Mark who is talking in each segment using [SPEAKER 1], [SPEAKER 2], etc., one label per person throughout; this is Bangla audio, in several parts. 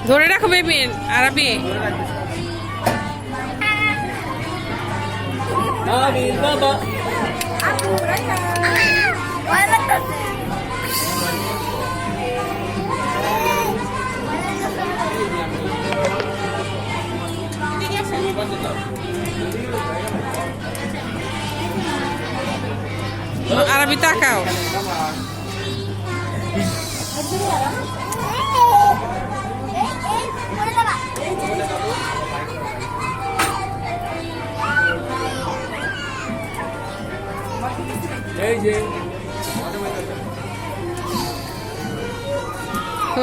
[SPEAKER 1] ধরে রাখো বেবি আরবি।
[SPEAKER 2] বাবা
[SPEAKER 1] আরবি তাকাও।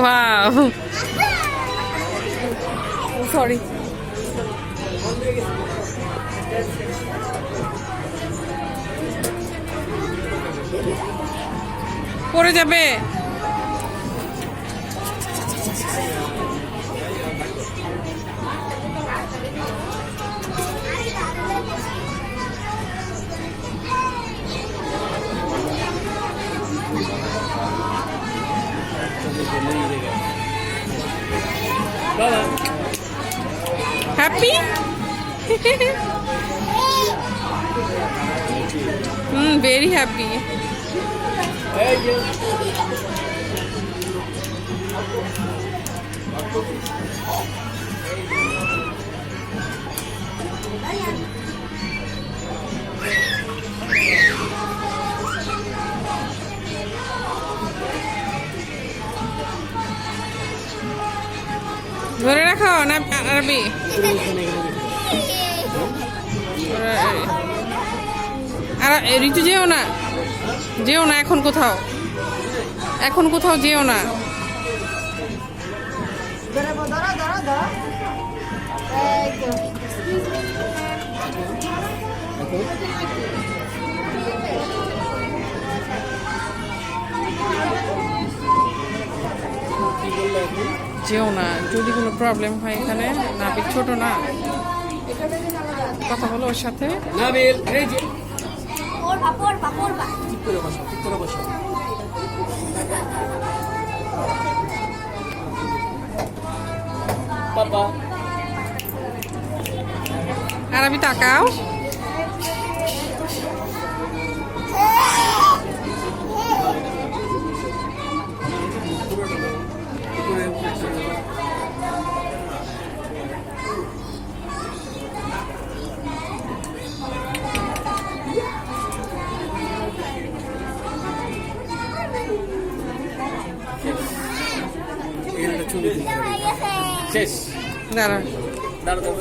[SPEAKER 1] Wow. Sorry. পড়ে যাবে। Happy? Very happy. ধরে রাখো না আরবি। আর ঋতু যেও না, যেও না এখন কোথাও, এখন কোথাও যেও না। যেও না, যদি কোনো প্রবলেম হয় এখানে। নাবিক ছোট না, কথা বলো ওর সাথে।
[SPEAKER 2] নাবিল এই যে পাপা
[SPEAKER 1] আরবি তাকাও।
[SPEAKER 2] শেষ
[SPEAKER 1] দাঁড়া
[SPEAKER 2] দাঁড়া দাঁড়া